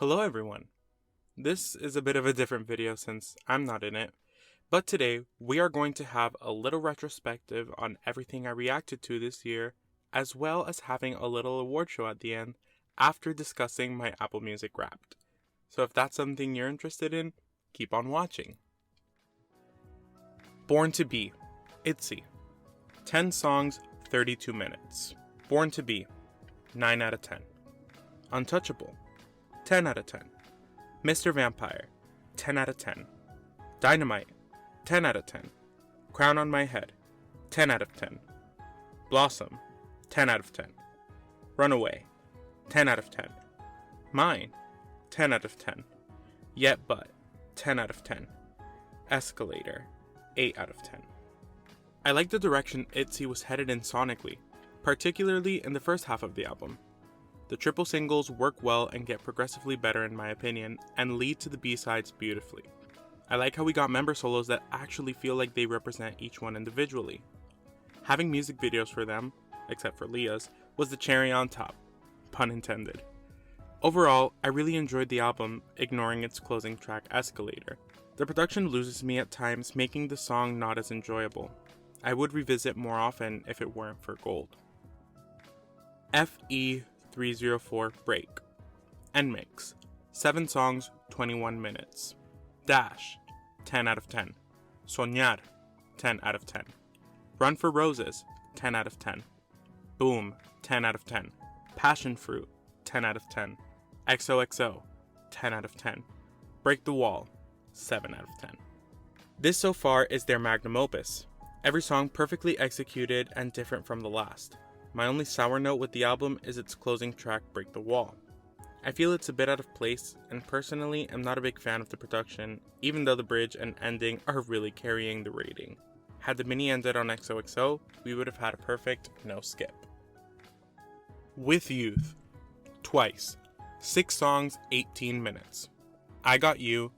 Hello everyone! This is a bit of a different video since I'm not in it, but today we are going to have a little retrospective on everything I reacted to this year, as well as having a little award show at the end after discussing my Apple Music Wrapped. So if that's something you're interested in, keep on watching. Born to Be, Itzy. 10 songs, 32 minutes. Born to Be, 9 out of 10. Untouchable, 10 out of 10. Mr. Vampire, 10 out of 10. Dynamite, 10 out of 10. Crown on My Head, 10 out of 10. Blossom, 10 out of 10. Runaway, 10 out of 10. Mine, 10 out of 10. Yet But, 10 out of 10. Escalator, 8 out of 10. I like the direction Itzy was headed in sonically, particularly in the first half of the album. The triple singles work well and get progressively better in my opinion, and lead to the B-sides beautifully. I like how we got member solos that actually feel like they represent each one individually. Having music videos for them, except for Leah's, was the cherry on top, pun intended. Overall, I really enjoyed the album, ignoring its closing track Escalator. The production loses me at times, making the song not as enjoyable. I would revisit more often if it weren't for Gold. FE304 Break. Nmixx. 7 songs, 21 minutes. Dash. 10 out of 10. Soñar. 10 out of 10. Run for Roses. 10 out of 10. Boom. 10 out of 10. Passion Fruit. 10 out of 10. XOXO. 10 out of 10. Break the Wall. 7 out of 10. This so far is their magnum opus. Every song perfectly executed and different from the last. My only sour note with the album is its closing track, Break the Wall. I feel it's a bit out of place, and personally am not a big fan of the production, even though the bridge and ending are really carrying the rating. Had the mini ended on XOXO, we would have had a perfect no skip. With Youth. Twice. 6 songs, 18 minutes. I Got You,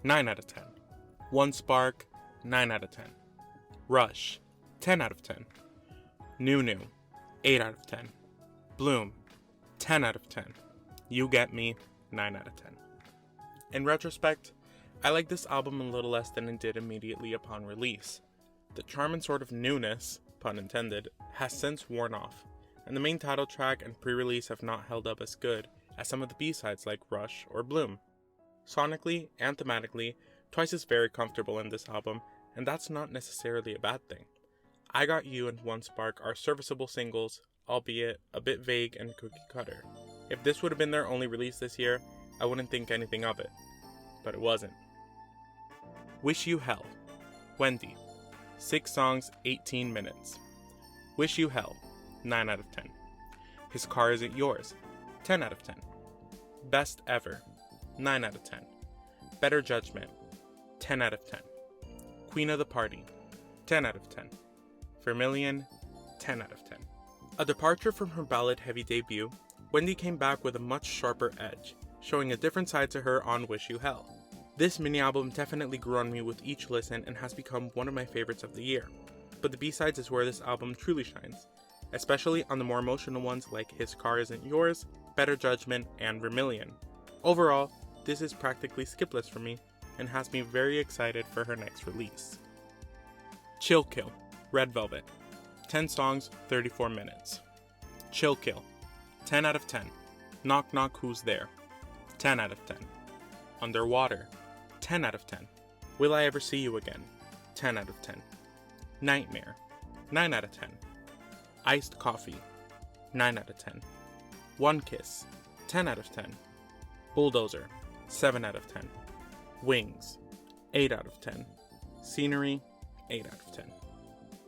9 out of 10. One Spark, 9 out of 10. Rush, 10 out of 10. New, 8 out of 10. Bloom, 10 out of 10. You Get Me, 9 out of 10. In retrospect, I like this album a little less than it did immediately upon release. The charm and sort of newness, pun intended, has since worn off, and the main title track and pre-release have not held up as good as some of the B-sides like Rush or Bloom. Sonically and thematically, Twice is very comfortable in this album, and that's not necessarily a bad thing. I Got You and One Spark are serviceable singles, albeit a bit vague and cookie cutter. If this would have been their only release this year, I wouldn't think anything of it. But it wasn't. Wish You Hell. Wendy. 6 songs, 18 minutes. Wish You Hell. 9 out of 10. His Car Isn't Yours. 10 out of 10. Best Ever. 9 out of 10. Better Judgment. 10 out of 10. Queen of the Party. 10 out of 10. Vermilion, 10 out of 10. A departure from her ballad-heavy debut, Wendy came back with a much sharper edge, showing a different side to her on Wish You Hell. This mini-album definitely grew on me with each listen and has become one of my favorites of the year, but the B-sides is where this album truly shines, especially on the more emotional ones like His Car Isn't Yours, Better Judgment, and Vermilion. Overall, this is practically skipless for me, and has me very excited for her next release. Chill Kill. Red Velvet. 10 songs, 34 minutes. Chill Kill. 10 out of 10. Knock Knock Who's There. 10 out of 10. Underwater. 10 out of 10. Will I Ever See You Again. 10 out of 10. Nightmare. 9 out of 10. Iced Coffee. 9 out of 10. One Kiss. 10 out of 10. Bulldozer. 7 out of 10. Wings. 8 out of 10. Scenery. 8 out of 10.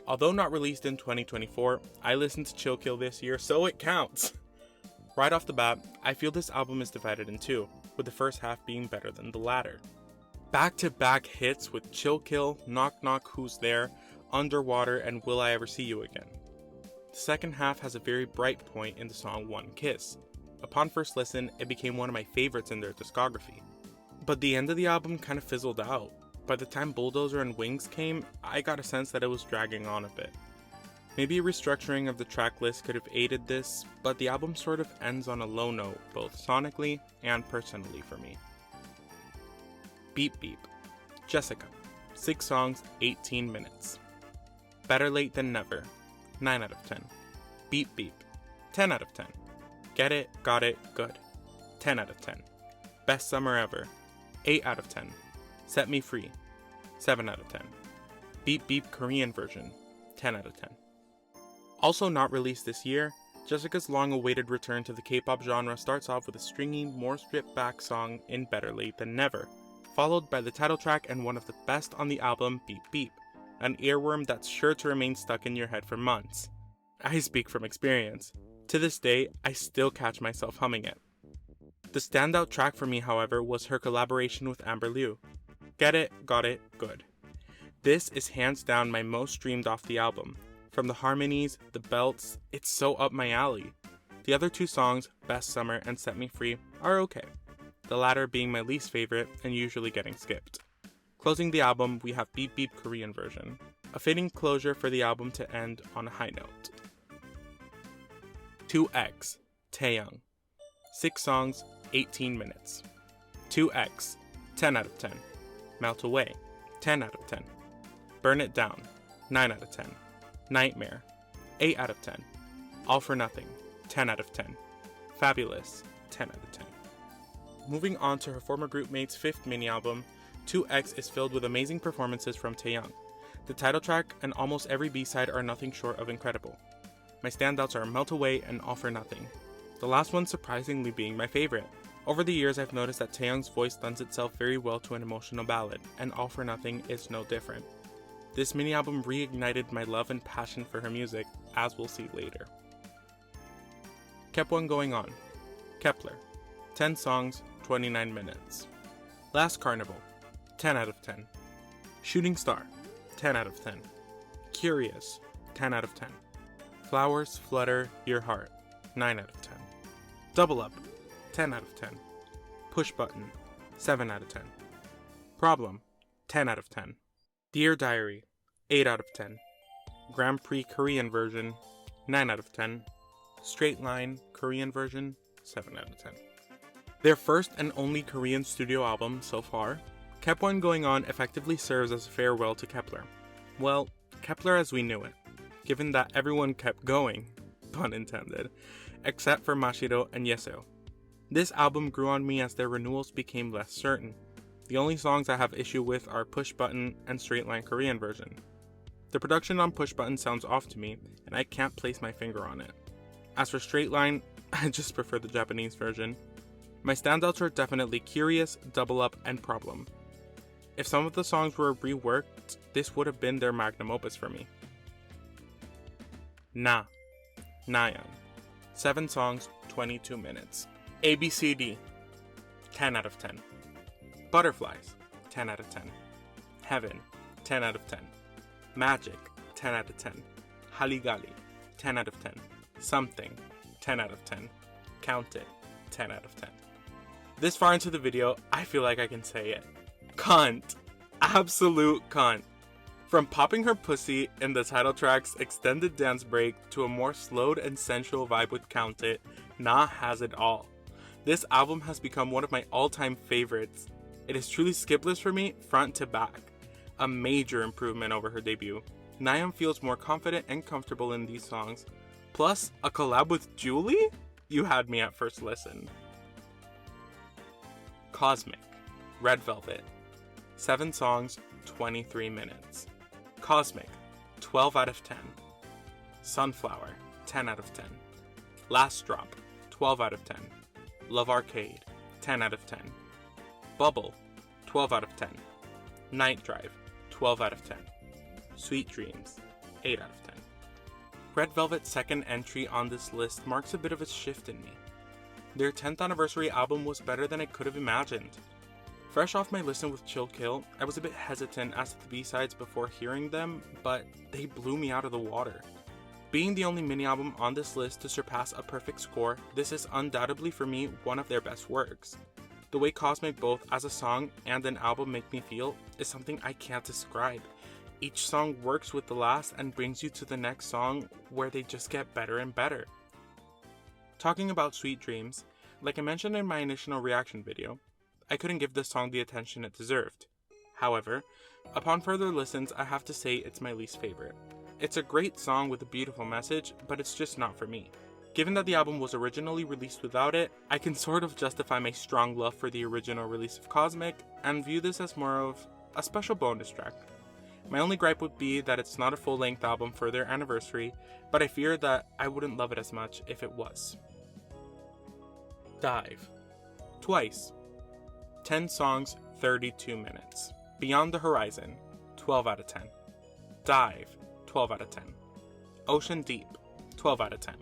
Although not released in 2024, I listened to Chill Kill this year, so it counts! Right off the bat, I feel this album is divided in two, with the first half being better than the latter. Back-to-back hits with Chill Kill, Knock Knock Who's There, Underwater, and Will I Ever See You Again. The second half has a very bright point in the song One Kiss. Upon first listen, it became one of my favorites in their discography. But the end of the album kind of fizzled out. By the time Bulldozer and Wings came, I got a sense that it was dragging on a bit. Maybe a restructuring of the track list could have aided this, but the album sort of ends on a low note, both sonically and personally for me. Beep Beep. Jessica. 6 songs, 18 minutes. Better Late Than Never. 9 out of 10. Beep Beep. 10 out of 10. Get It, Got It, Good. 10 out of 10. Best Summer Ever. 8 out of 10. Set Me Free. 7 out of 10. Beep Beep Korean version. 10 out of 10. Also not released this year, Jessica's long-awaited return to the K-pop genre starts off with a stringy, more stripped-back song in Better Late Than Never, followed by the title track and one of the best on the album, Beep Beep, an earworm that's sure to remain stuck in your head for months. I speak from experience. To this day, I still catch myself humming it. The standout track for me, however, was her collaboration with Amber Liu. Get It, Got It, Good. This is hands down my most streamed off the album. From the harmonies, the belts, it's so up my alley. The other 2 songs, Best Summer and Set Me Free, are okay, the latter being my least favorite and usually getting skipped. Closing the album, we have Beep Beep Korean version, a fitting closure for the album to end on a high note. 2X, Taeyeon. 6 songs, 18 minutes. 2X, 10 out of 10. Melt Away, 10 out of 10. Burn It Down, 9 out of 10. Nightmare, 8 out of 10. All for Nothing, 10 out of 10. Fabulous, 10 out of 10. Moving on to her former groupmate's 5th mini-album, 2X is filled with amazing performances from Taeyeon. The title track and almost every B-side are nothing short of incredible. My standouts are Melt Away and All for Nothing, the last one surprisingly being my favorite. Over the years, I've noticed that Taeyeon's voice lends itself very well to an emotional ballad, and All for Nothing is no different. This mini-album reignited my love and passion for her music, as we'll see later. Keplgoing On. Kepler. 10 songs, 29 minutes. Last Carnival. 10 out of 10. Shooting Star. 10 out of 10. Curious. 10 out of 10. Flowers Flutter Your Heart. 9 out of 10. Double Up. 10 out of 10. Push Button. 7 out of 10. Problem. 10 out of 10. Dear Diary, 8 out of 10. Grand Prix Korean version, 9 out of 10. Straight Line Korean version, 7 out of 10. Their first and only Korean studio album so far, Keplgoing On effectively serves as a farewell to Kepler. Well, Kepler as we knew it, given that everyone kept going, pun intended, except for Mashiro and Yeseo. This album grew on me as their renewals became less certain. The only songs I have issue with are Push Button and Straight Line Korean version. The production on Push Button sounds off to me, and I can't place my finger on it. As for Straight Line, I just prefer the Japanese version. My standouts are definitely Curious, Double Up, and Problem. If some of the songs were reworked, this would have been their magnum opus for me. Nayeon. 7 songs, 22 minutes. ABCD. 10 out of 10. Butterflies, 10 out of 10. Heaven, 10 out of 10. Magic, 10 out of 10. Haligali, 10 out of 10. Something, 10 out of 10. Count It, 10 out of 10. This far into the video, I feel like I can say it. Cunt. Absolute cunt. From popping her pussy in the title track's extended dance break to a more slowed and sensual vibe with Count It, Na has it all. This album has become one of my all-time favorites. It is truly skipless for me, front to back. A major improvement over her debut. Nayeon feels more confident and comfortable in these songs. Plus, a collab with Julie? You had me at first listen. Cosmic. Red Velvet. 7 songs, 23 minutes. Cosmic. 12 out of 10. Sunflower. 10 out of 10. Last Drop. 12 out of 10. Love Arcade. 10 out of 10. Bubble, 12 out of 10. Night Drive, 12 out of 10. Sweet Dreams, 8 out of 10. Red Velvet's second entry on this list marks a bit of a shift in me. Their 10th anniversary album was better than I could have imagined. Fresh off my listen with Chill Kill, I was a bit hesitant as to the B-sides before hearing them, but they blew me out of the water. Being the only mini-album on this list to surpass a perfect score, this is undoubtedly for me one of their best works. The way Cosmic both as a song and an album make me feel is something I can't describe. Each song works with the last and brings you to the next song where they just get better and better. Talking about Sweet Dreams, like I mentioned in my initial reaction video, I couldn't give this song the attention it deserved. However, upon further listens, I have to say it's my least favorite. It's a great song with a beautiful message, but it's just not for me. Given that the album was originally released without it, I can sort of justify my strong love for the original release of Cosmic and view this as more of a special bonus track. My only gripe would be that it's not a full-length album for their anniversary, but I fear that I wouldn't love it as much if it was. Dive. Twice. 10 songs, 32 minutes. Beyond the Horizon. 12 out of 10. Dive. 12 out of 10. Ocean Deep. 12 out of 10.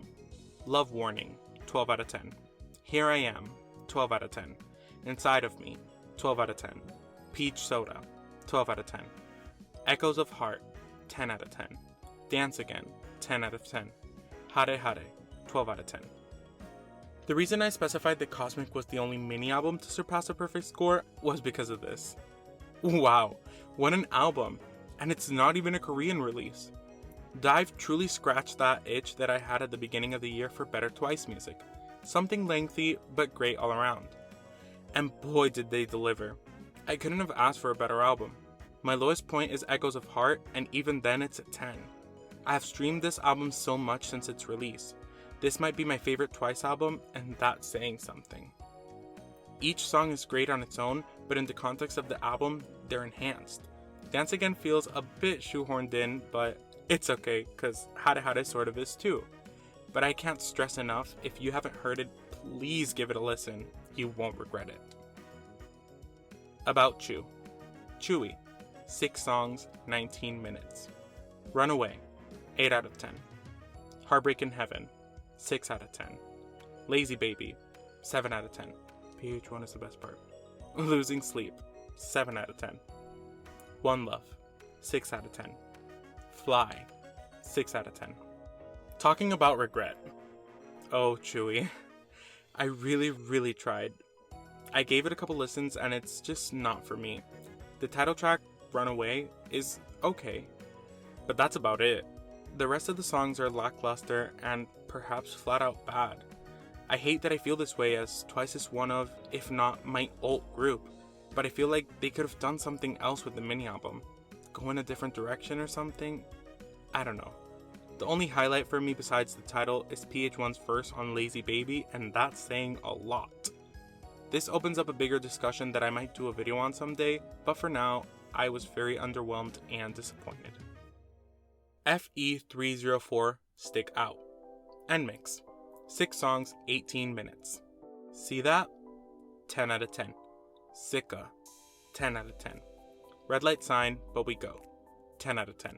Love Warning. 12 out of 10. Here I Am. 12 out of 10. Inside of Me. 12 out of 10. Peach Soda. 12 out of 10. Echoes of Heart. 10 out of 10. Dance Again. 10 out of 10. Haute, 12 out of 10. The reason I specified that Cosmic was the only mini album to surpass a perfect score was because of this. Wow, what an album! And it's not even a Korean release. Dive truly scratched that itch that I had at the beginning of the year for better Twice music. Something lengthy, but great all around. And boy did they deliver. I couldn't have asked for a better album. My lowest point is Echoes of Heart, and even then it's at 10. I have streamed this album so much since its release. This might be my favorite Twice album, and that's saying something. Each song is great on its own, but in the context of the album, they're enhanced. Dance Again feels a bit shoehorned in, but it's okay, cause Haute sort of is too. But I can't stress enough, if you haven't heard it, please give it a listen. You won't regret it. Aboutzu. Chewy. 6 songs, 19 minutes. Runaway. 8 out of 10. Heartbreak in Heaven. 6 out of 10. Lazy Baby. 7 out of 10. PH1 is the best part. Losing Sleep. 7 out of 10. One Love. 6 out of 10. Fly. 6 out of 10. Talking about regret. Oh, Chewy. I really tried. I gave it a couple listens and it's just not for me. The title track, Runaway, is okay, but that's about it. The rest of the songs are lackluster and perhaps flat out bad. I hate that I feel this way, as Twice is one of, if not my alt group, but I feel like they could have done something else with the mini album. Go in a different direction or something? I don't know. The only highlight for me besides the title is PH1's verse on Lazy Baby, and that's saying a lot. This opens up a bigger discussion that I might do a video on someday, but for now, I was very underwhelmed and disappointed. FE304 Stick Out. Nmixx. 6 songs, 18 minutes. See that? 10 out of 10. Sicka. 10 out of 10. Red light sign, but we go. 10 out of 10.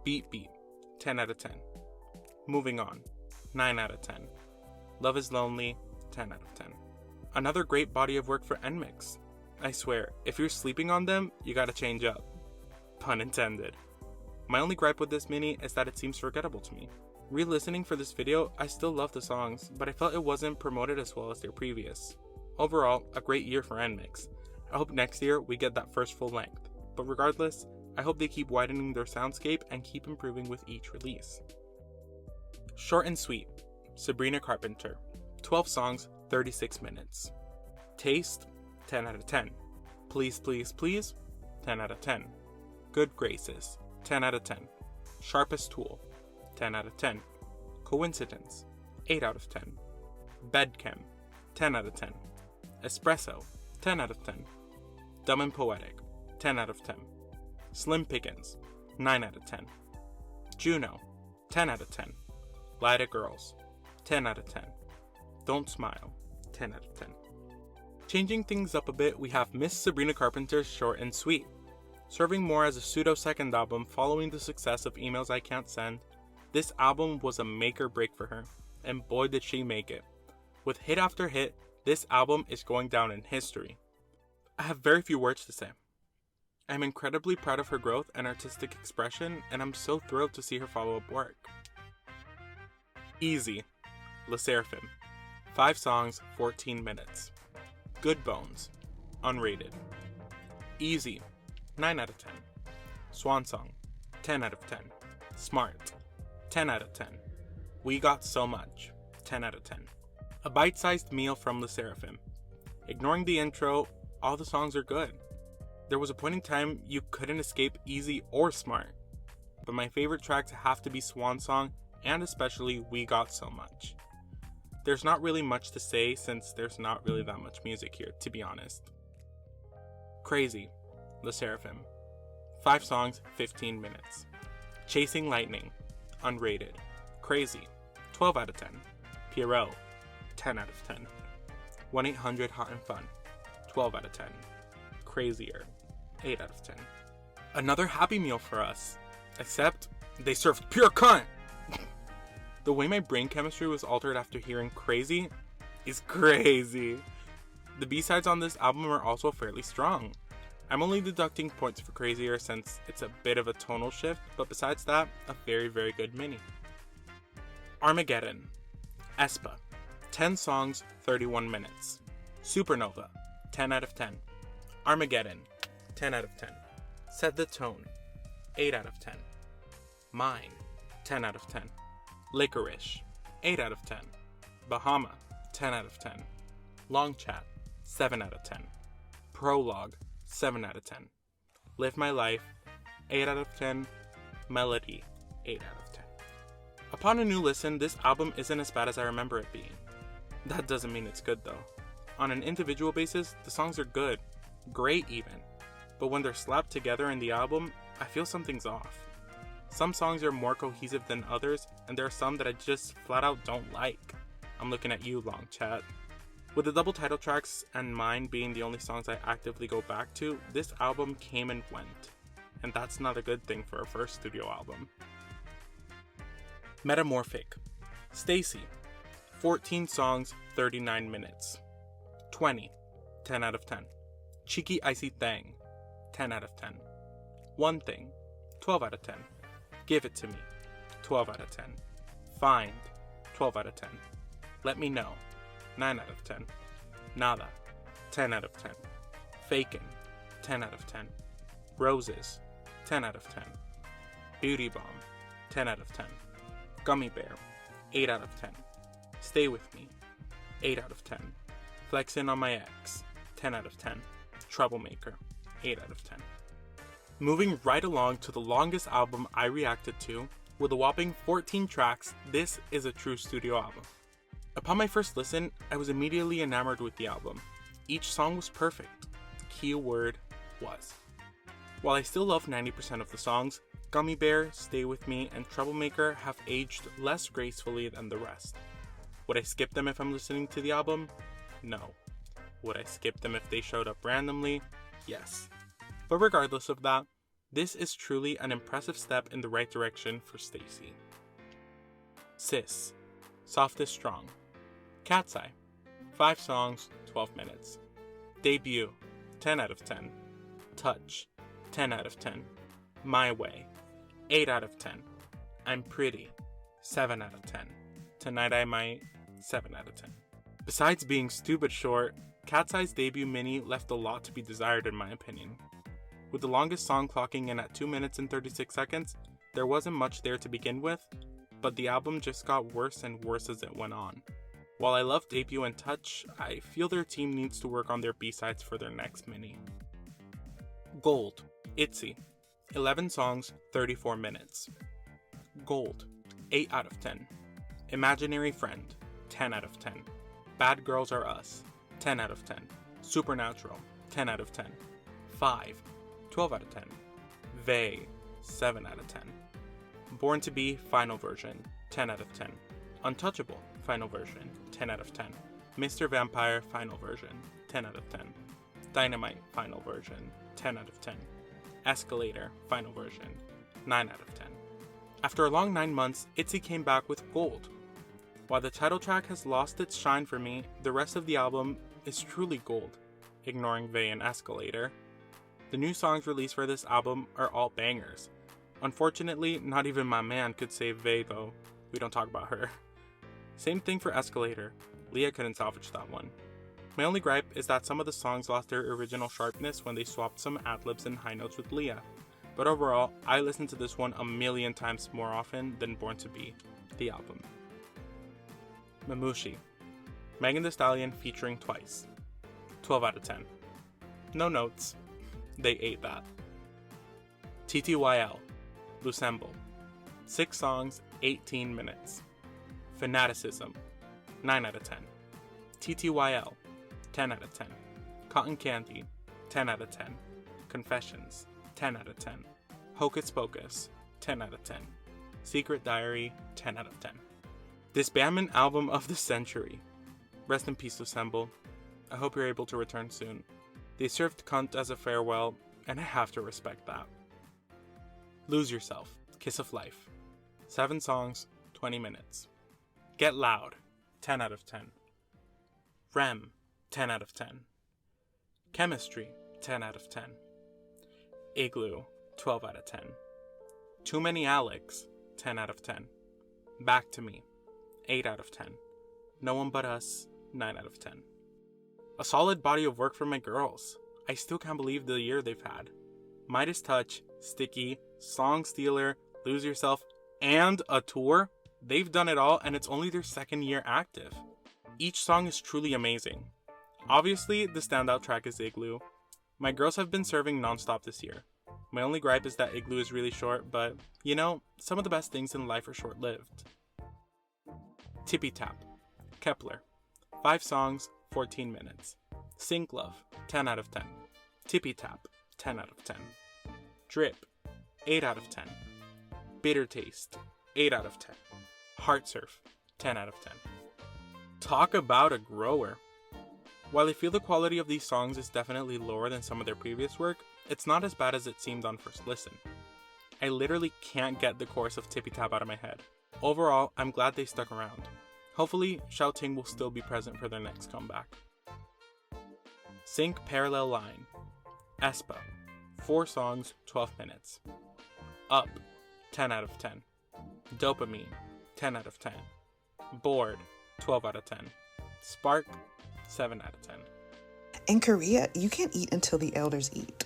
Beat Beat. 10 out of 10. Moving On. 9 out of 10. Love is Lonely. 10 out of 10. Another great body of work for Nmixx. I swear, if you're sleeping on them, you gotta change up. Pun intended. My only gripe with this mini is that it seems forgettable to me. Re-listening for this video, I still love the songs, but I felt it wasn't promoted as well as their previous. Overall, a great year for Nmixx. I hope next year we get that first full length, but regardless, I hope they keep widening their soundscape and keep improving with each release. Short and Sweet. Sabrina Carpenter. 12 songs, 36 minutes. Taste, 10 out of 10. Please Please Please, 10 out of 10. Good Graces, 10 out of 10. Sharpest Tool, 10 out of 10. Coincidence, 8 out of 10. Bedchem, 10 out of 10. Espresso, 10 out of 10. Dumb and Poetic, 10 out of 10. Slim Pickens, 9 out of 10. Juno, 10 out of 10. Lyda Girls, 10 out of 10. Don't Smile, 10 out of 10. Changing things up a bit, we have Miss Sabrina Carpenter's Short and Sweet. Serving more as a pseudo-second album following the success of Emails I Can't Send, this album was a make or break for her, and boy did she make it. With hit after hit, this album is going down in history. I have very few words to say. I'm incredibly proud of her growth and artistic expression, and I'm so thrilled to see her follow-up work. Easy. Le Sserafim. 5 songs, 14 minutes. Good Bones. Unrated. Easy. 9 out of 10. Swan Song. 10 out of 10. Smart, 10 out of 10. We Got So Much, 10 out of 10. A bite-sized meal from Le Sserafim. Ignoring the intro, all the songs are good. There was a point in time you couldn't escape Easy or Smart, but my favorite tracks have to be Swan Song and especially We Got So Much. There's not really much to say since there's not really that much music here, to be honest. Crazy, Le Sserafim. 5 songs, 15 minutes. Chasing Lightning, unrated. Crazy, 12 out of 10. Pierrot, 10 out of 10. 1-800 Hot and Fun, 12 out of 10. Crazier, 8 out of 10. Another Happy Meal for us, except they served pure cunt! The way my brain chemistry was altered after hearing Crazy is crazy. The B-sides on this album are also fairly strong. I'm only deducting points for Crazier since it's a bit of a tonal shift, but besides that, a very, very good mini. Armageddon. Aespa. 10 songs, 31 minutes. Supernova. 10 out of 10. Armageddon. 10 out of 10. Set the Tone. 8 out of 10. Mine. 10 out of 10. Licorice. 8 out of 10. Bahama. 10 out of 10. Long Chat. 7 out of 10. Prologue. 7 out of 10. Live My Life. 8 out of 10. Melody. 8 out of 10. Upon a new listen, this album isn't as bad as I remember it being. That doesn't mean it's good though. On an individual basis, the songs are good. Great even. But when they're slapped together in the album, I feel something's off. Some songs are more cohesive than others, and there are some that I just flat out don't like. I'm looking at you, Long Chat. With the double title tracks and Mine being the only songs I actively go back to, this album came and went. And that's not a good thing for a first studio album. Metamorphic. Stacy. 14 songs, 39 minutes. 20. 10 out of 10. Cheeky Icy Thang. 10 out of 10. One Thing. 12 out of 10. Give It To Me. 12 out of 10. Find. 12 out of 10. Let Me Know. 9 out of 10. Nada. 10 out of 10. Fakin. 10 out of 10. Roses. 10 out of 10. Beauty Bomb. 10 out of 10. Gummy Bear. 8 out of 10. Stay With Me. 8 out of 10. Flexin' on My Ex. 10 out of 10. Troublemaker. 8 out of 10. Moving right along to the longest album I reacted to, with a whopping 14 tracks, this is a true studio album. Upon my first listen, I was immediately enamored with the album. Each song was perfect. Keyword was. While I still love 90% of the songs, Gummy Bear, Stay With Me, and Troublemaker have aged less gracefully than the rest. Would I skip them if I'm listening to the album? No. Would I skip them if they showed up randomly? Yes. But regardless of that, this is truly an impressive step in the right direction for Stacy. Sis. Soft is Strong. Katseye. 5 songs, 12 minutes. Debut. 10 out of 10. Touch. 10 out of 10. My Way. 8 out of 10. I'm Pretty. 7 out of 10. Tonight I Might. 7 out of 10. Besides being stupid short, Katseye's debut mini left a lot to be desired in my opinion. With the longest song clocking in at 2 minutes and 36 seconds, there wasn't much there to begin with, but the album just got worse and worse as it went on. While I love Debut and Touch, I feel their team needs to work on their B-sides for their next mini. Gold. Itzy. 11 songs, 34 minutes. Gold. 8 out of 10. Imaginary Friend. 10 out of 10. Bad Girls Are Us. 10 out of 10. Supernatural. 10 out of 10. 5. 12 out of 10. Vey. 7 out of 10. Born to Be Final Version. 10 out of 10. Untouchable Final Version. 10 out of 10. Mr. Vampire Final Version. 10 out of 10. Dynamite Final Version. 10 out of 10. Escalator Final Version. 9 out of 10. After a long 9 months, Itzy came back with Gold. While the title track has lost its shine for me, the rest of the album is truly gold, ignoring Vey and Escalator. The new songs released for this album are all bangers. Unfortunately, not even my man could save Vey though. We don't talk about her. Same thing for Escalator. Leah couldn't salvage that one. My only gripe is that some of the songs lost their original sharpness when they swapped some ad-libs and high notes with Leah. but overall, I listen to this one a million times more often than Born to Be, the album. Mamushi, Megan Thee Stallion featuring Twice. 12 out of 10. No notes. They ate that. TTYL, Loossemble. 6 songs, 18 minutes. Fanaticism, 9 out of 10. TTYL, 10 out of 10. Cotton Candy, 10 out of 10. Confessions, 10 out of 10. Hocus Pocus, 10 out of 10. Secret Diary, 10 out of 10. Disbandment album of the century. Rest in peace, Loossemble. I hope you're able to return soon. They served cunt as a farewell, and I have to respect that. Lose Yourself, Kiss of Life. 7 songs, 20 minutes. Get Loud, 10 out of 10. Rem, 10 out of 10. Chemistry, 10 out of 10. Igloo, 12 out of 10. Too Many Alex, 10 out of 10. Back to Me, 8 out of 10. No One But Us, 9 out of 10. A solid body of work from my girls. I still can't believe the year they've had. Midas Touch, Sticky, Song Stealer, Lose Yourself, and a tour. They've done it all, and it's only their 2nd year active. Each song is truly amazing. Obviously, the standout track is Igloo. My girls have been serving nonstop this year. My only gripe is that Igloo is really short, but, you know, some of the best things in life are short-lived. Tipi-Tap, Kepler. 5 songs, 14 minutes. Synk Love, 10 out of 10. Tipi-Tap, 10 out of 10. Drip, 8 out of 10. Bitter Taste, 8 out of 10. Heart Surf, 10 out of 10. Talk about a grower. While I feel the quality of these songs is definitely lower than some of their previous work, it's not as bad as it seemed on first listen. I literally can't get the chorus of Tipi-Tap out of my head. Overall, I'm glad they stuck around. Hopefully, Xiaoting will still be present for their next comeback. Synk Parallel Line. Aespa. 4 songs, 12 minutes. Up. 10 out of 10. Dopamine. 10 out of 10. Bored. 12 out of 10. Spark. 7 out of 10. In Korea, you can't eat until the elders eat.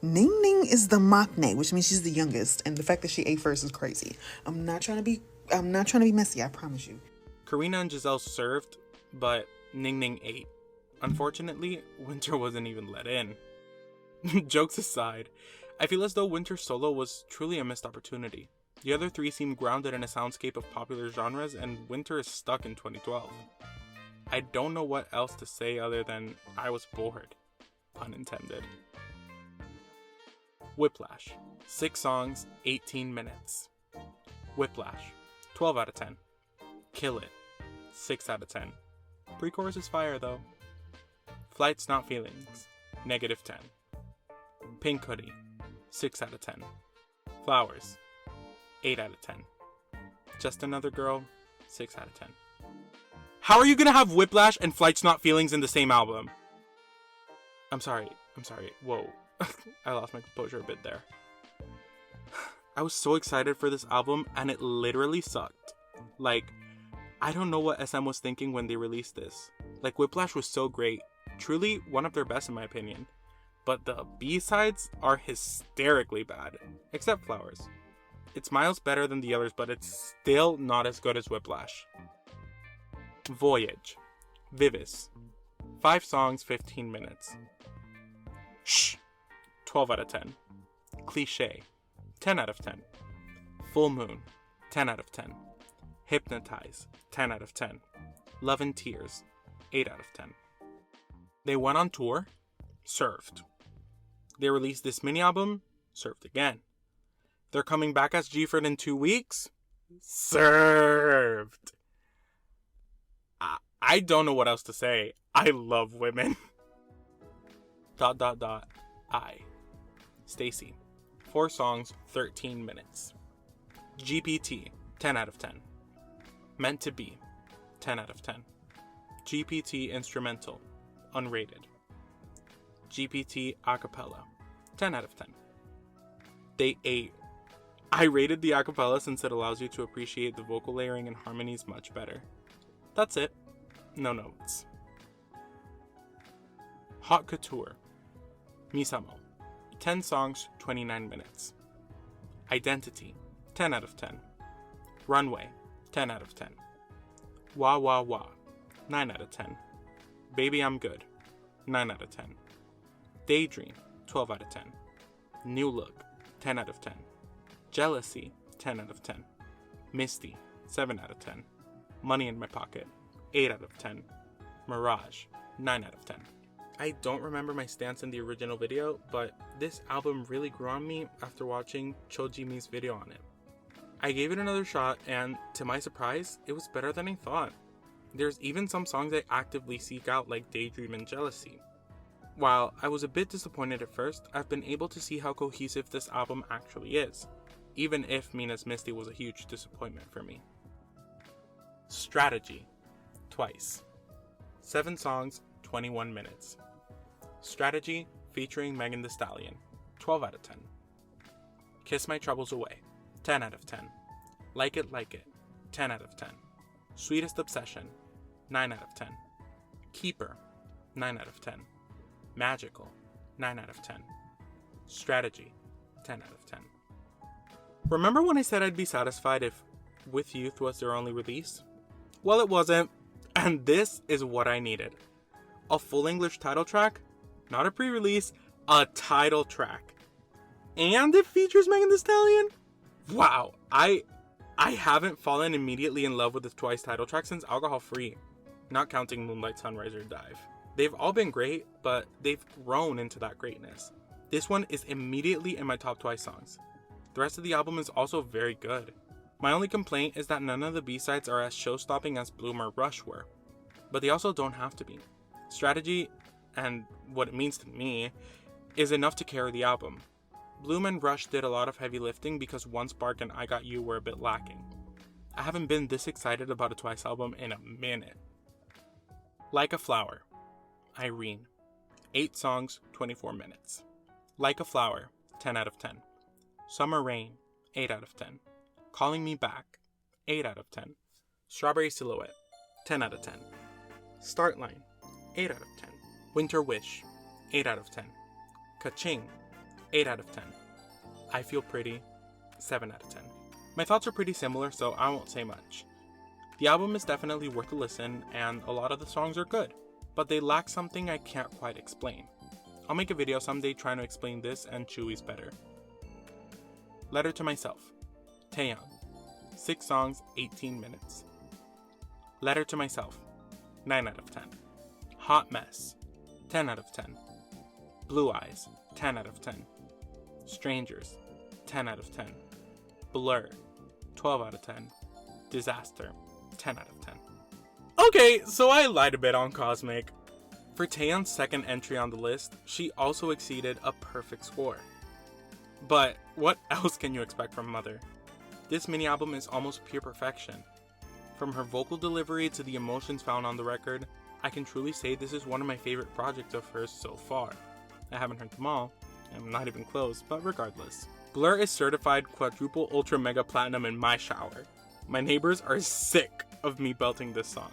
Ning is the maknae, which means she's the youngest, and the fact that she ate first is crazy. I'm not trying to be messy, I promise you. Karina and Giselle served, but Ning ate. Unfortunately, Winter wasn't even let in. Jokes aside, I feel as though Winter's solo was truly a missed opportunity. The other 3 seem grounded in a soundscape of popular genres, and Winter is stuck in 2012. I don't know what else to say other than I was bored. Pun intended. Whiplash. 6 songs, 18 minutes. Whiplash. 12 out of 10. Kill It. 6 out of 10. Pre-chorus is fire though. Flights Not Feelings. -10. Pink Hoodie. 6 out of 10. Flowers. 8 out of 10. Just Another Girl. 6 out of 10. How are you gonna have Whiplash and Flights Not Feelings in the same album? I'm sorry. Whoa. I lost my composure a bit there. I was so excited for this album and it literally sucked. Like, I don't know what SM was thinking when they released this. Like, Whiplash was so great. Truly one of their best in my opinion. But the B-sides are hysterically bad. Except Flowers. It's miles better than the others, but it's still not as good as Whiplash. Voyage. VIVIZ. 5 songs, 15 minutes. Shh. 12 out of 10. Cliché. 10 out of 10. Full Moon. 10 out of 10. Hypnotize. 10 out of 10. Love and Tears. 8 out of 10. They went on tour. Served. They released this mini album. Served again. They're coming back as G-Fred in 2 weeks. Served. I don't know what else to say. I love women. ... I. Stacy. 4 songs, 13 minutes. GPT. 10 out of 10. Meant to Be. 10 out of 10. GPT Instrumental. Unrated. GPT Acapella. 10 out of 10. They ate. I rated the acapella since it allows you to appreciate the vocal layering and harmonies much better. That's it. No notes. Haute Couture. MISAMO. 10 songs, 29 minutes. Identity, 10 out of 10. Runway, 10 out of 10. Wah Wah Wah, 9 out of 10. Baby I'm Good, 9 out of 10. Daydream, 12 out of 10. New Look, 10 out of 10. Jealousy, 10 out of 10. Misty, 7 out of 10. Money in My Pocket, 8 out of 10. Mirage, 9 out of 10. I don't remember my stance in the original video, but this album really grew on me after watching Chojimi's video on it. I gave it another shot, and to my surprise, it was better than I thought. There's even some songs I actively seek out, like Daydream and Jealousy. While I was a bit disappointed at first, I've been able to see how cohesive this album actually is, even if Mina's Misty was a huge disappointment for me. Strategy, Twice. 7 songs, 21 minutes. Strategy featuring Megan Thee Stallion, 12 out of 10. Kiss My Troubles Away, 10 out of 10. Like It, 10 out of 10. Sweetest Obsession, 9 out of 10. Keeper, 9 out of 10. Magical, 9 out of 10. Strategy, 10 out of 10. Remember when I said I'd be satisfied if With Youth was their only release? Well, it wasn't, and this is what I needed. A full English title track, not a pre-release, a title track. And it features Megan Thee Stallion? Wow, I haven't fallen immediately in love with the Twice title track since Alcohol Free, not counting Moonlight, Sunrise, or Dive. They've all been great, but they've grown into that greatness. This one is immediately in my top Twice songs. The rest of the album is also very good. My only complaint is that none of the B-sides are as show-stopping as Bloom or Rush were, but they also don't have to be. Strategy, and what it means to me, is enough to carry the album. Bloom and Rush did a lot of heavy lifting because One Spark and I Got You were a bit lacking. I haven't been this excited about a Twice album in a minute. Like a Flower, Irene. 8 songs, 24 minutes. Like a Flower, 10 out of 10. Summer Rain, 8 out of 10. Calling Me Back, 8 out of 10. Strawberry Silhouette, 10 out of 10. Start Line, 8 out of 10. Winter Wish, 8 out of 10. Ka-Ching, 8 out of 10. I Feel Pretty, 7 out of 10. My thoughts are pretty similar, so I won't say much. The album is definitely worth a listen, and a lot of the songs are good, but they lack something I can't quite explain. I'll make a video someday trying to explain this and Chewy's better. Letter to Myself, Taeyeon. 6 songs, 18 minutes. Letter to Myself, 9 out of 10. Hot Mess, 10 out of 10. Blue Eyes, 10 out of 10. Strangers, 10 out of 10. Blur, 12 out of 10. Disaster, 10 out of 10. Okay, so I lied a bit on Cosmic. For Taeyeon's second entry on the list, she also exceeded a perfect score. But what else can you expect from Mother? This mini album is almost pure perfection. From her vocal delivery to the emotions found on the record, I can truly say this is one of my favorite projects of hers so far. I haven't heard them all, I'm not even close, but regardless. Blur is certified quadruple ultra mega platinum in my shower. My neighbors are sick of me belting this song.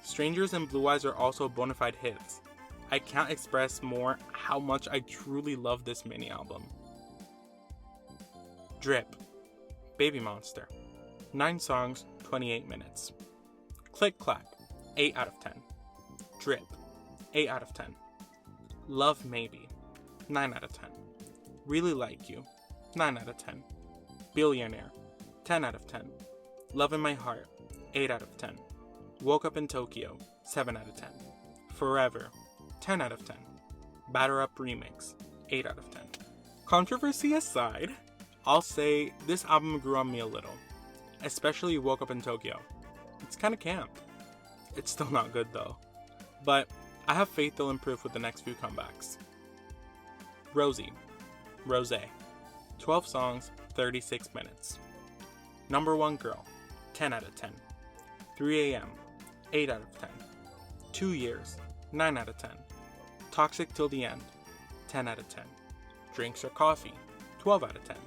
Strangers and Blue Eyes are also bona fide hits. I can't express more how much I truly love this mini album. Drip, Babymonster. 9 songs, 28 minutes. Click Clack, 8 out of 10. Drip, 8 out of 10. Love Maybe, 9 out of 10. Really Like You, 9 out of 10. Billionaire, 10 out of 10. Love in My Heart, 8 out of 10. Woke Up in Tokyo, 7 out of 10. Forever, 10 out of 10. Batter Up Remix, 8 out of 10. Controversy aside, I'll say this album grew on me a little, especially Woke Up in Tokyo. It's kinda camp. It's still not good though, but I have faith they'll improve with the next few comebacks. Rosie, Rose. 12 songs, 36 minutes. Number 1 Girl, 10 out of 10. 3 AM, 8 out of 10. 2 Years, 9 out of 10. Toxic Till the End, 10 out of 10. Drinks or Coffee, 12 out of 10.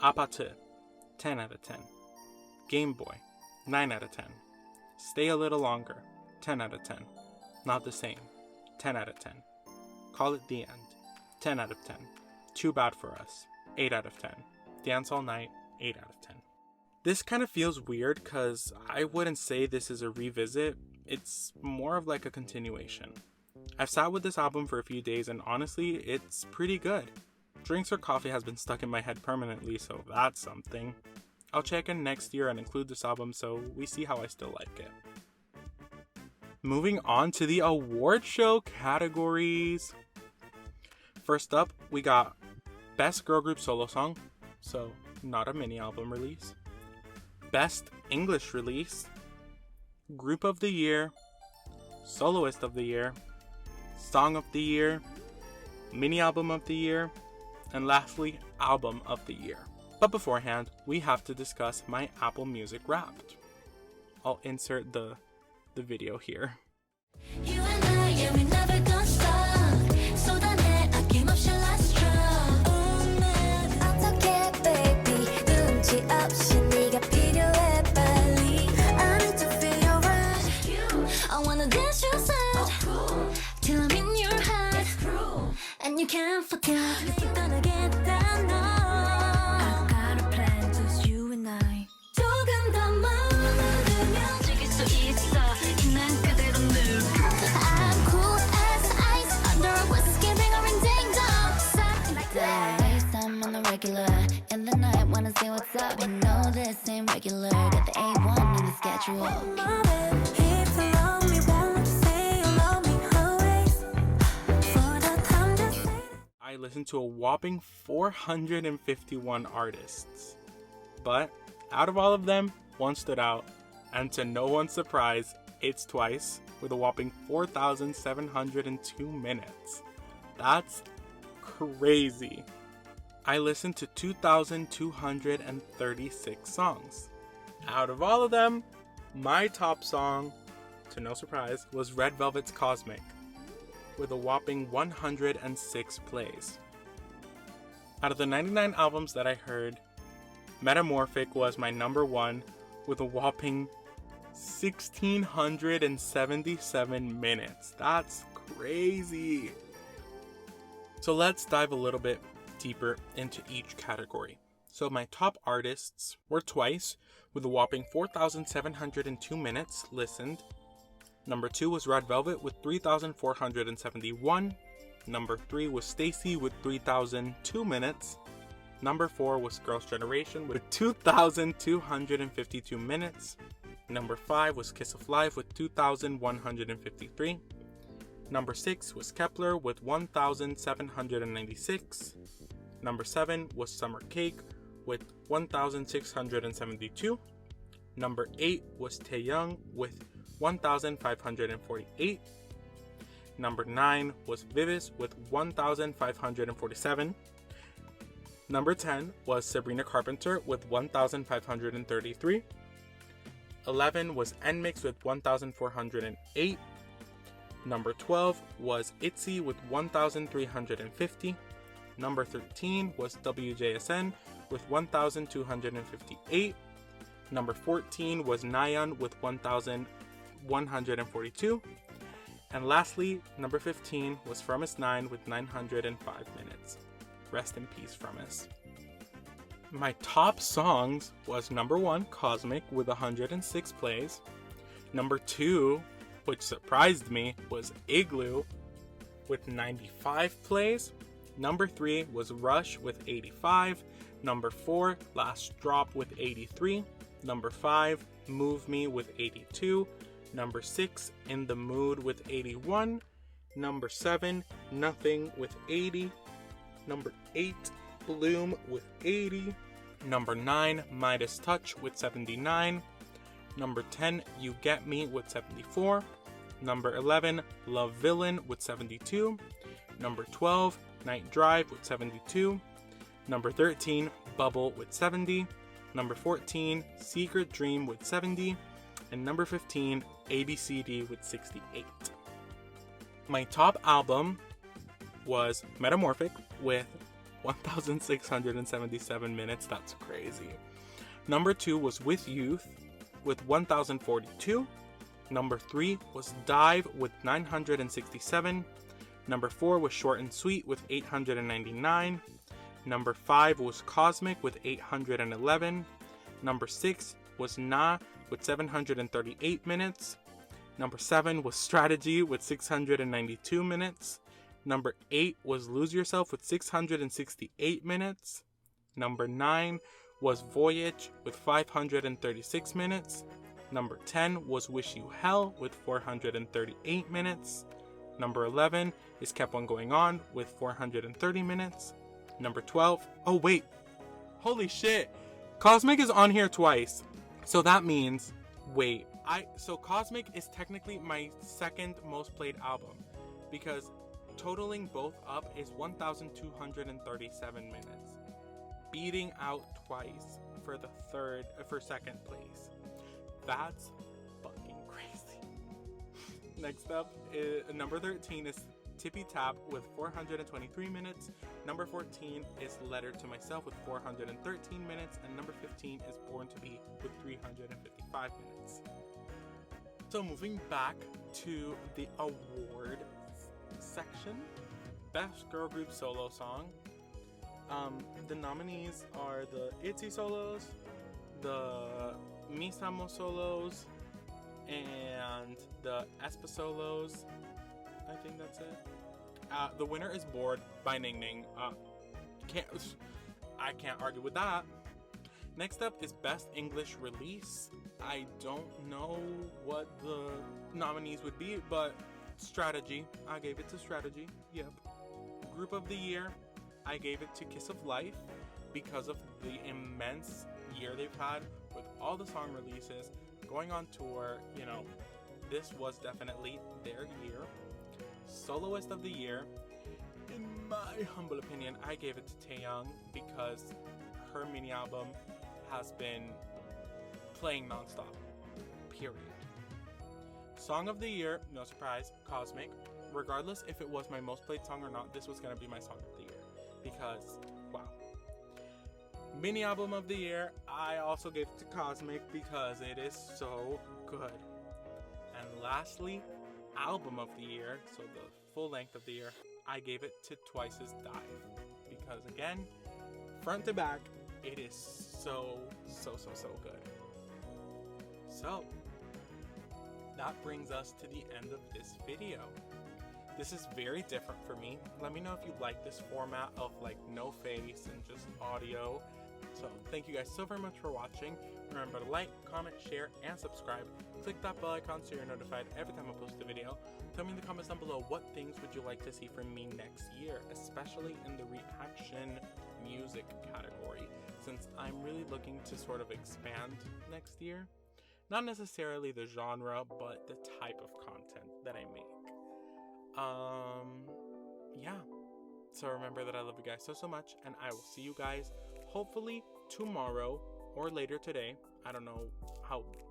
Aboutzu, 10 out of 10. Game Boy, 9 out of 10. Stay a Little Longer, 10 out of 10. Not the Same, 10 out of 10. Call It the End, 10 out of 10. Too Bad For Us, 8 out of 10. Dance All Night, 8 out of 10. This kind of feels weird because I wouldn't say this is a revisit, it's more of like a continuation. I've sat with this album for a few days and honestly, it's pretty good. Drinks or Coffee has been stuck in my head permanently, so that's something. I'll check in next year and include this album so we see how I still like it. Moving on to the award show categories. First up, we got Best Girl Group Solo Song, so not a mini album release. Best English Release, Group of the Year, Soloist of the Year, Song of the Year, Mini Album of the Year, and lastly, Album of the Year. But beforehand, we have to discuss my Apple Music Wrapped. I'll insert the video here. You and I, yeah, we never gonna stop. 쏟아내 아낌없이 last drop. 어떡해, baby. 눈치 없이 네가 필요해, 빨리. I need to feel your rush. I wanna dance your side. Till I'm in your head. And you can't forget. 네 떠나겠다, 너. I got a plan, just you and I. 조금 더 마음을 들면 즐길 수 있어. 있는 그대로 늘. I'm cool as ice under a whiskey ring or in ding dong. Something like that. FaceTime on the regular. In the night, wanna see what's up. You know this ain't regular. Got the A1 in the schedule. If you love me, won't you say you love me always? For the time to say. I listened to a whopping 451 artists. But out of all of them, one stood out. And to no one's surprise, it's Twice with a whopping 4,702 minutes. That's crazy. I listened to 2,236 songs. Out of all of them, my top song, to no surprise, was Red Velvet's Cosmic with a whopping 106 plays. Out of the 99 albums that I heard, Metamorphic was my number one with a whopping 1,677 minutes. That's crazy. So let's dive a little bit deeper into each category. So my top artists were Twice with a whopping 4,702 minutes listened. Number 2 was Red Velvet with 3,471. Number 3 was Stacey with 3,002 minutes. Number 4 was Girls' Generation with 2,252 minutes. Number 5 was Kiss of Life with 2,153. Number 6 was Kepler with 1,796. Number 7 was Summer Cake with 1,672. Number 8 was Taeyeon with 1,548. Number 9 was VIVIZ with 1,547. Number 10 was Sabrina Carpenter with 1,533. 11 was Nmixx with 1,408. Number 12 was Itzy with 1,350. Number 13 was WJSN with 1,258. Number 14 was Nayeon with 1,142. And lastly, number 15 was Fromis9 with 905 minutes. Rest in peace, Fromis. My top songs was number 1, Cosmic with 106 plays. Number 2, which surprised me, was Igloo with 95 plays. Number 3 was Rush with 85. Number 4, Last Drop with 83. Number 5, Move Me with 82. Number 6, In the Mood with 81. Number 7, Nothing with 80. Number 8, Bloom with 80. Number 9, Midas Touch with 79. Number 10, You Get Me with 74. Number 11, Love Villain with 72. Number 12, Night Drive with 72. Number 13, Bubble with 70. Number 14, Secret Dream with 70. And number 15, ABCD with 68. My top album was Metamorphic with 1,677 minutes. That's crazy. Number 2 was With Youth with 1,042. Number 3 was Dive with 967. Number 4 was Short and Sweet with 899. Number 5 was Cosmic with 811. Number 6 was Na with 738 minutes. Number 7 was Strategy with 692 minutes. Number 8 was Lose Yourself with 668 minutes. Number 9 was Voyage with 536 minutes. Number 10 was Wish You Hell with 438 minutes. Number 11 is Keplgoing On with 430 minutes. Number 12, oh wait, holy shit, Cosmic is on here twice. So that means, wait, so Cosmic is technically my second most played album, because totaling both up is 1,237 minutes, beating out Twice for second place. That's fucking crazy. Next up, number 13 is Tipi-Tap with 423 minutes. Number 14 is Letter to Myself with 413 minutes. And number 15 is Born to Be with 355 minutes. So moving back to the award section. Best Girl Group Solo Song. The nominees are the Itzy solos, the MISAMO solos, and the Aespa solos. I think that's it. The winner is Bored by Ning Ning. I can't argue with that. Next up is Best English Release. I don't know what the nominees would be, but Strategy. I gave it to Strategy. Yep. Group of the Year. I gave it to Kiss of Life because of the immense year they've had with all the song releases, going on tour. You know, this was definitely their year. Soloist of the Year, in my humble opinion, I gave it to Taeyeon because her mini album has been playing nonstop, period. Song of the Year, no surprise, Cosmic. Regardless if it was my most played song or not, this was going to be my song of the year because, wow. Mini album of the year, I also gave it to Cosmic because it is so good. And lastly, album of the year, so the full length of the year, I gave it to Twice's Dive because, again, front to back, it is so good. So that brings us to the end of this video. This is very different for me. Let me know if you like this format of like no face and just audio. So thank you guys so very much for watching. Remember to like, comment, share, and subscribe. Click that bell icon so you're notified every time I post a video. Tell me in the comments down below what things would you like to see from me next year, especially in the reaction music category, since I'm really looking to sort of expand next year. Not necessarily the genre, but the type of content that I make. Yeah. So remember that I love you guys so much, and I will see you guys hopefully tomorrow or later today. I don't know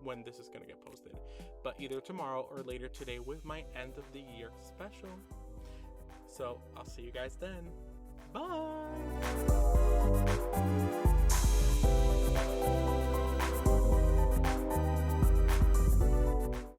when this is gonna get posted, but either tomorrow or later today with my end of the year special. So I'll see you guys then. Bye.